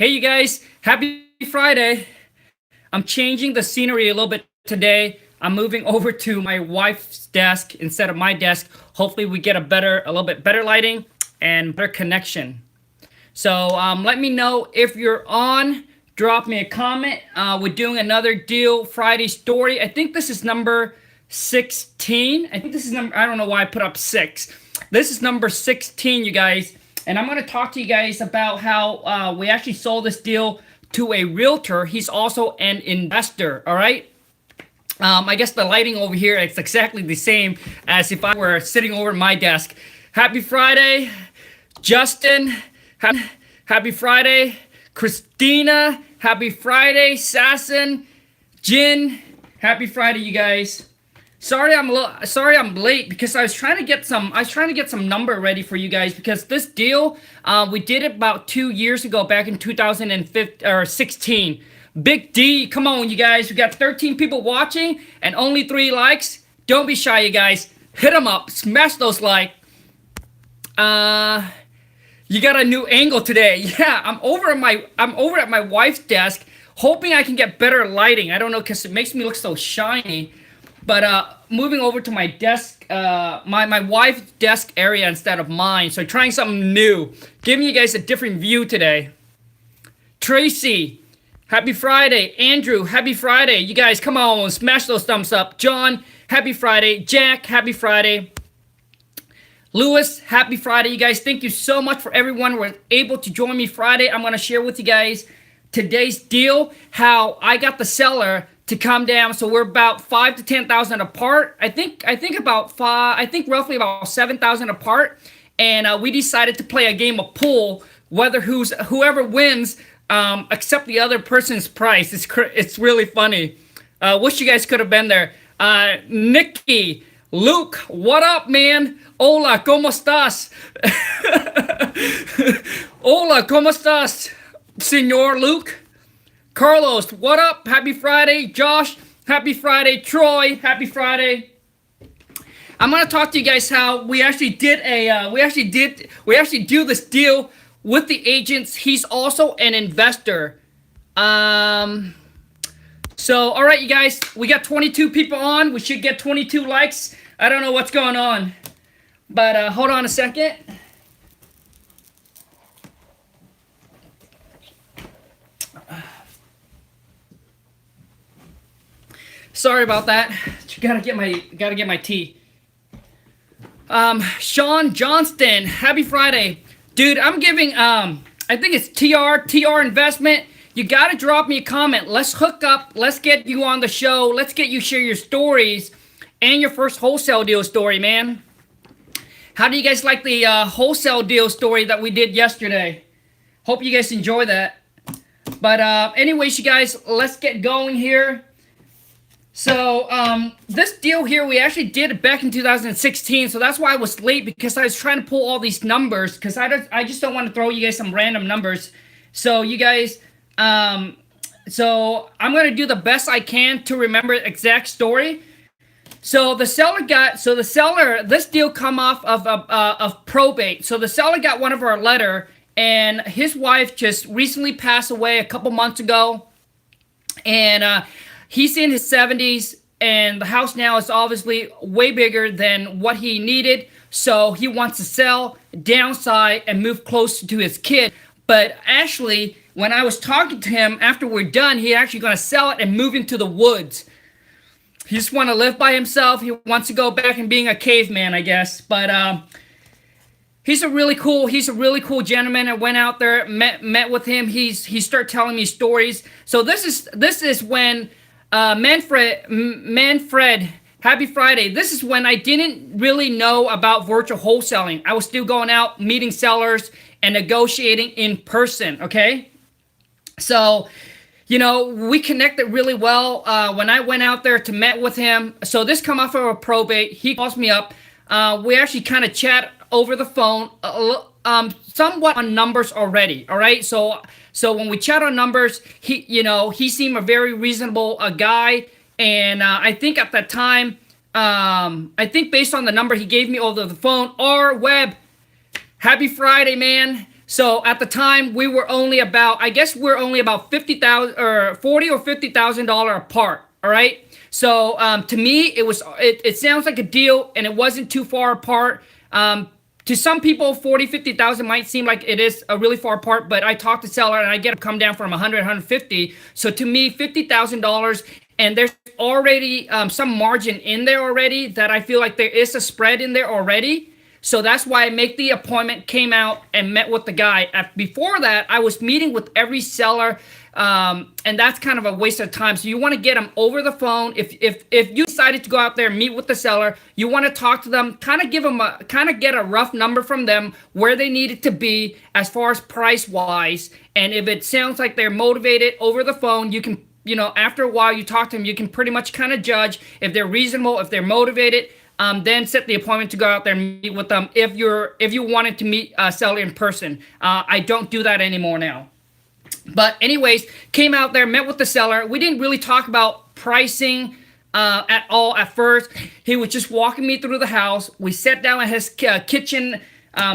Hey, you guys, happy Friday. I'm changing the scenery a little bit today. I'm moving over to my wife's desk instead of my desk. Hopefully we get a little bit better lighting and better connection. So let me know if you're on. Drop me a comment. We're doing another Deal Friday story. I think this is number 16. I don't know why I put up 6. This is number 16, you guys. And I'm going to talk to you guys about how we actually sold this deal to a realtor. He's also an investor, all right? I guess the lighting over here, it's exactly the same as if I were sitting over at my desk. Happy Friday, Justin. Happy Friday, Christina. Happy Friday, Sasson, Jin. Happy Friday, you guys. Sorry I'm late because I was trying to get some number ready for you guys because this deal we did it about 2 years ago back in 2015 or 16. Big D, come on you guys. We got 13 people watching and only 3 likes. Don't be shy, you guys. Hit them up. Smash those likes. You got a new angle today. Yeah, I'm over at my wife's desk hoping I can get better lighting. I don't know cuz it makes me look so shiny. But moving over to my desk, my wife's desk area instead of mine. So trying something new. Giving you guys a different view today. Tracy, happy Friday. Andrew, happy Friday. You guys, come on, smash those thumbs up. John, happy Friday. Jack, happy Friday. Lewis, happy Friday. You guys, thank you so much for everyone who was able to join me Friday. I'm going to share with you guys today's deal, how I got the seller to come down. So we're about 5 to 10,000 apart. I think roughly about 7,000 apart. And we decided to play a game of pool. Whoever wins, accept the other person's price. It's really funny. Wish you guys could have been there. Nikki, Luke, what up, man? Hola, ¿cómo estás? Hola, ¿cómo estás, Señor Luke? Carlos, what up? Happy Friday. Josh, happy Friday. Troy, happy Friday. I'm gonna talk to you guys how we actually do this deal with the agents. He's also an investor. So all right, you guys, we got 22 people on. We should get 22 likes. I don't know what's going on, but hold on a second. Sorry about that. Gotta get my tea. Sean Johnston, happy Friday, dude. I'm giving I think it's TR Investment. You gotta drop me a comment. Let's hook up. Let's get you on the show. Let's get you share your stories and your first wholesale deal story, man. How do you guys like the wholesale deal story that we did yesterday? Hope you guys enjoy that. But anyways, you guys, let's get going here. So this deal here, we actually did it back in 2016. So that's why I was late, because I was trying to pull all these numbers, because I just don't want to throw you guys some random numbers. So you guys, so I'm going to do the best I can to remember the exact story. So this deal come off of probate. So the seller got one of our letter, and his wife just recently passed away a couple months ago. And he's in his 70s, and the house now is obviously way bigger than what he needed. So he wants to sell, downsize, and move closer to his kid. But actually, when I was talking to him after we're done, he's actually going to sell it and move into the woods. He just want to live by himself. He wants to go back and being a caveman, I guess. But he's a really cool gentleman. I went out there, met with him. He started telling me stories. So this is when Manfred, happy Friday. This is when I didn't really know about virtual wholesaling. I was still going out, meeting sellers, and negotiating in person, okay? So, you know, we connected really well when I went out there to met with him. So this come off of a probate. He calls me up. We actually kind of chat over the phone, somewhat on numbers already, all right? So when we chat on numbers, he seemed a very reasonable guy. And I think at that time, I think based on the number he gave me over the phone, Webb, happy Friday, man. So at the time we were only about, I guess we're only about 50,000 or 40 or $50,000 apart. All right. So to me, it sounds like a deal, and it wasn't too far apart. To some people, 40, 50,000 might seem like it is a really far apart, but I talked to seller and I get it come down from 100, 150. So to me, $50,000, and there's already some margin in there already that I feel like there is a spread in there already. So that's why I make the appointment, came out and met with the guy. Before that, I was meeting with every seller, and that's kind of a waste of time. So you want to get them over the phone. If you decided to go out there and meet with the seller, you want to talk to them, kind of get a rough number from them where they need it to be as far as price wise. And if it sounds like they're motivated over the phone, you can, after a while you talk to them, you can pretty much kind of judge if they're reasonable, if they're motivated. Then set the appointment to go out there and meet with them if you wanted to meet a seller in person. I don't do that anymore now. But anyways, came out there, met with the seller. We didn't really talk about pricing at all at first. He was just walking me through the house. We sat down at his kitchen.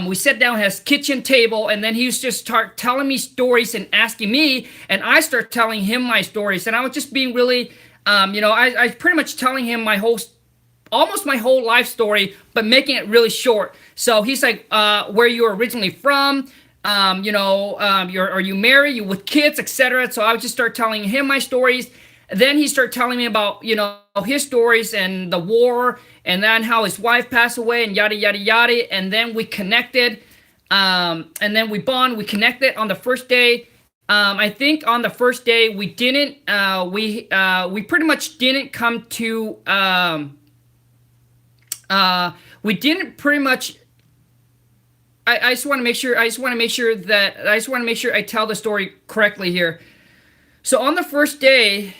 We sat down at his kitchen table, and then he was just start telling me stories and asking me, and I start telling him my stories. And I was just being really, I was pretty much telling him almost my whole life story, but making it really short. So he's like, where you were originally from, are you married, you with kids, etc. So I would just start telling him my stories. Then he started telling me about, his stories and the war, and then how his wife passed away, and yada, yada, yada. And then we connected, and then we bonded, we connected on the first day. I think on the first day we didn't, we pretty much didn't come to, we didn't pretty much. I just want to make sure. I just want to make sure I tell the story correctly here. So on the first day,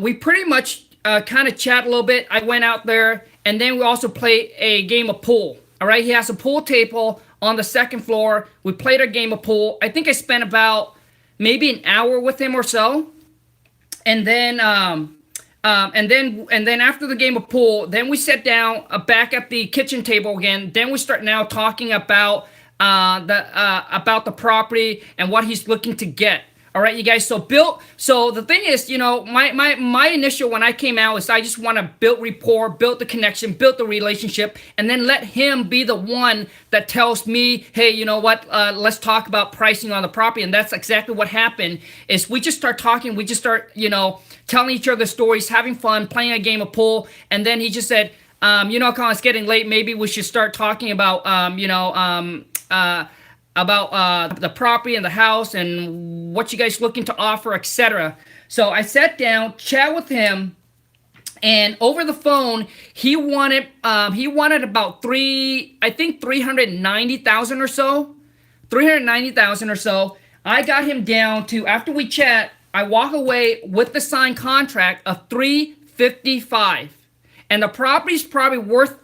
we pretty much kind of chat a little bit. I went out there, and then we also played a game of pool. All right, he has a pool table on the second floor. We played a game of pool. I think I spent about maybe an hour with him or so, and then. And then after the game of pool, then we sat down back at the kitchen table again. Then we start now talking about the property and what he's looking to get. All right, you guys. So the thing is, my initial when I came out is I just want to build rapport, build the connection, build the relationship, and then let him be the one that tells me, hey, you know what? Let's talk about pricing on the property. And that's exactly what happened. Is we just start talking. We just start, telling each other stories, having fun, playing a game of pool. And then he just said, Khang, it's getting late. Maybe we should start talking about, the property and the house and what you guys looking to offer, etc. So I sat down, chat with him, and over the phone, he wanted about 390,000 or so. 390,000 or so. I got him down to, after we chat, I walk away with the signed contract of 355, and the property's probably worth,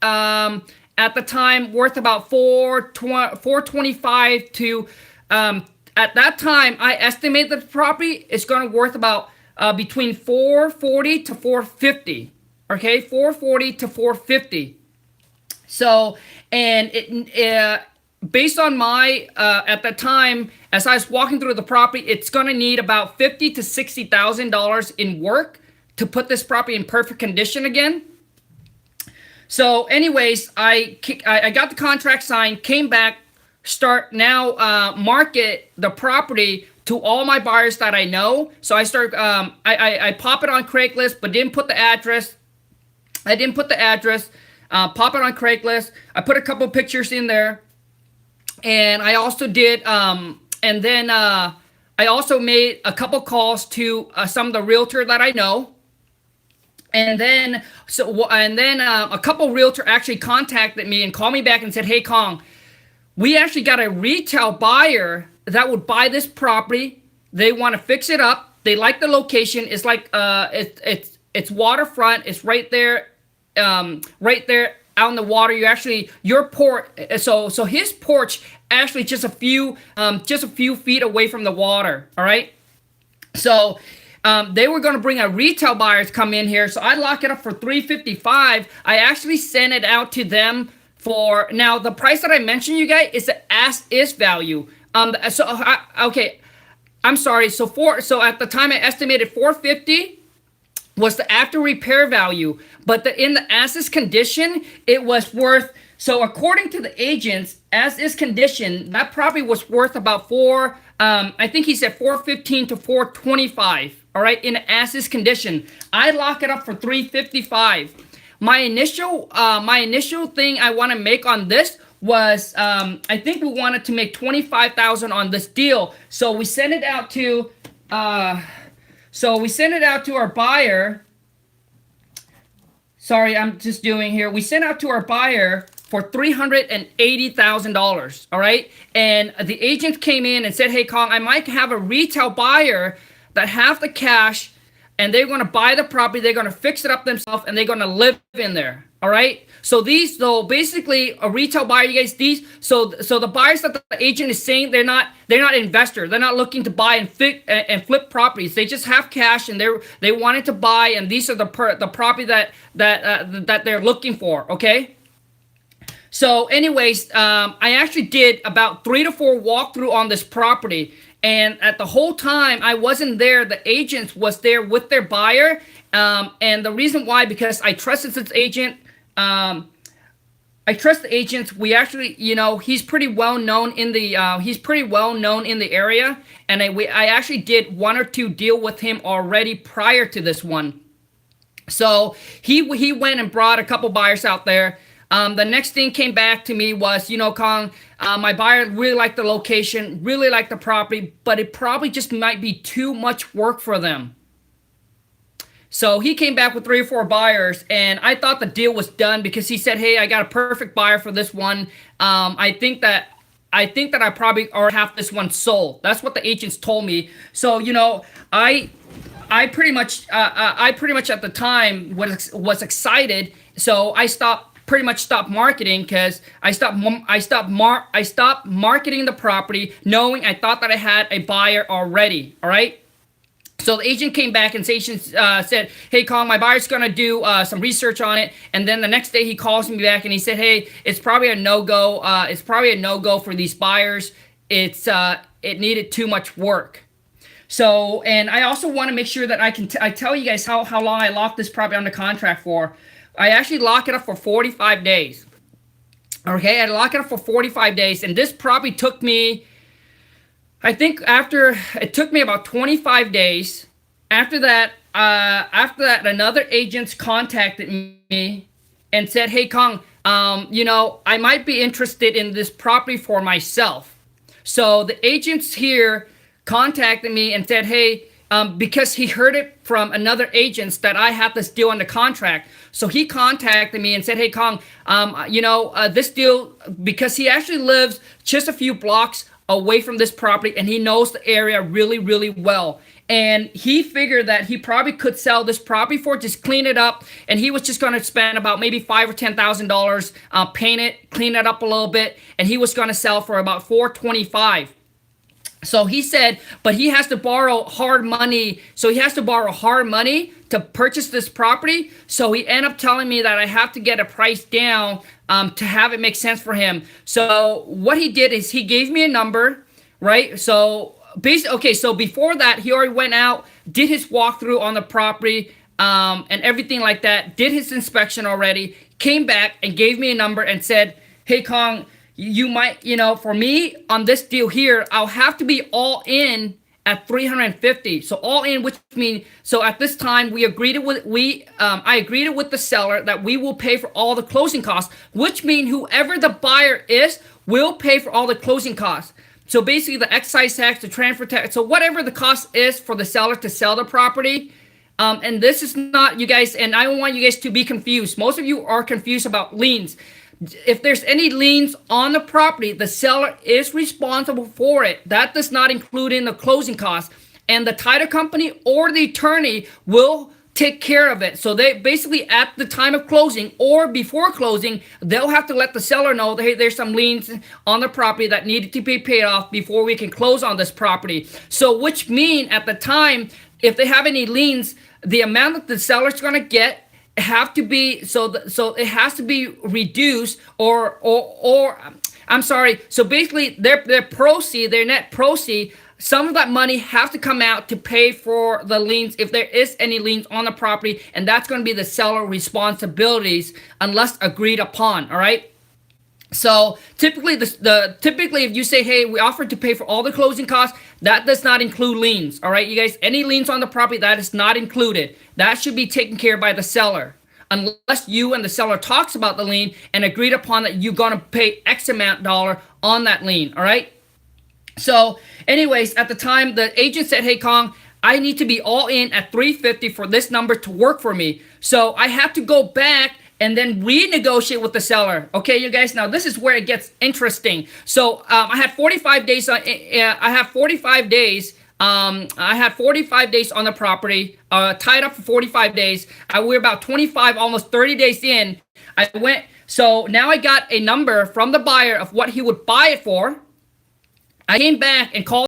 at the time, worth about 425 to, at that time, I estimate that the property is going to worth about between 440 to 450. Okay, 440 to 450. So, and it based on my at the time, as I was walking through the property, it's going to need about $50,000 to $60,000 in work to put this property in perfect condition again. So, anyways, I got the contract signed, came back, start now market the property to all my buyers that I know. So I start I pop it on Craigslist, but didn't put the address. Pop it on Craigslist. I put a couple pictures in there. And I also did, and then I also made a couple calls to some of the realtor that I know. And then, a couple realtor actually contacted me and called me back and said, hey, Khang, we actually got a retail buyer that would buy this property. They want to fix it up. They like the location. It's like, it's waterfront. It's right there out in the water. Your porch. So his porch actually just a few feet away from the water. All right. So they were going to bring a retail buyer to come in here. So I lock it up for $355. I actually sent it out to them for now. The price that I mentioned, you guys, is the as is value. Okay, I'm sorry. So at the time I estimated 450 was the after repair value, but in the as is condition, it was worth. So according to the agents, as is condition, that property was worth about I think he said 415 to 425. All right, in as is condition, I lock it up for 355. My initial thing I want to make on this was I think we wanted to make 25,000 on this deal. So we sent it out to our buyer. Sorry, I'm just doing here. We sent out to our buyer for $380,000. All right, and the agent came in and said, "Hey, Khang, I might have a retail buyer that have the cash, and they're going to buy the property, they're going to fix it up themselves, and they're going to live in there." All right. So basically a retail buyer, you guys, so the buyers that the agent is saying, they're not investors. They're not looking to buy and flip properties. They just have cash and they wanted to buy, and these are the property that they're looking for. Okay. So anyways, I actually did about 3 to 4 walkthrough on this property. And at the whole time I wasn't there, the agent was there with their buyer. And the reason why, because I trusted this agent. I trust the agents. We actually, he's pretty well known in the area. And I actually did 1 or 2 deal with him already prior to this one. So he went and brought a couple buyers out there. The next thing came back to me was, Khang, my buyer really liked the location, really liked the property, but it probably just might be too much work for them. So he came back with 3 or 4 buyers, and I thought the deal was done because he said, "Hey, I got a perfect buyer for this one. I think that I probably already have this one sold." That's what the agents told me. So I pretty much at the time was excited. So I pretty much stopped marketing, because I stopped marketing the property, knowing I thought that I had a buyer already. All right. So the agent came back and said, "Hey, Khang, my buyer's gonna do some research on it." And then the next day he calls me back and he said, "Hey, it's probably a no-go. It's probably a no-go for these buyers. It needed too much work." So, and I also want to make sure that I tell you guys how long I locked this property under contract for. I actually lock it up for 45 days. Okay, I lock it up for 45 days, and this probably took me, I think it took me about 25 days. After that, another agent contacted me and said, "Hey, Khang, I might be interested in this property for myself." So the agents here contacted me and said, "Hey," because he heard it from another agent that I had this deal under contract. So he contacted me and said, "Hey, Khang, this deal," because he actually lives just a few blocks away from this property, and he knows the area really, really well. And he figured that he probably could sell this property for, just clean it up, and he was just going to spend about maybe $5,000 or $10,000, paint it, clean it up a little bit, and he was going to sell for about $425. So he said, but he has to borrow hard money. So he has to borrow hard money to purchase this property. So he ended up telling me that I have to get a price down to have it make sense for him. So what he did is he gave me a number, right? So basically, okay, so before that, he already went out, did his walkthrough on the property and everything like that, did his inspection already, came back and gave me a number and said, "Hey, Khang, you might, for me on this deal here, I'll have to be all in at 350. So all in, which means, so at this time I agreed with the seller that we will pay for all the closing costs, which means whoever the buyer is will pay for all the closing costs. So basically the excise tax, the transfer tax, so whatever the cost is for the seller to sell the property. And this is not, you guys, and I don't want you guys to be confused. Most of you are confused about liens. If there's any liens on the property, the seller is responsible for it. That does not include in the closing costs. And the title company or the attorney will take care of it. So they basically, at the time of closing or before closing, they'll have to let the seller know that, hey, there's some liens on the property that needed to be paid off before we can close on this property. So which mean at the time, if they have any liens, the amount that the seller's going to get have to be so it has to be reduced or I'm sorry. So basically, their proceed, their net proceed, some of that money has to come out to pay for the liens if there is any liens on the property, and that's going to be the seller responsibilities unless agreed upon. All right. So typically, typically if you say, hey, we offer to pay for all the closing costs, that does not include liens. All right, you guys, any liens on the property, that is not included. That should be taken care of by the seller, unless you and the seller talks about the lien and agreed upon that you're gonna pay X amount dollar on that lien. All right. So, anyways, at the time, the agent said, hey, Khang, I need to be all in at 350 for this number to work for me. So I have to go back and then renegotiate with the seller. Okay, you guys, now this is where it gets interesting. So I had 45 days. I have 45 days. I had 45 days on the property, tied up for 45 days. We're about 25, almost 30 days in. I went. So now I got a number from the buyer of what he would buy it for. I came back and called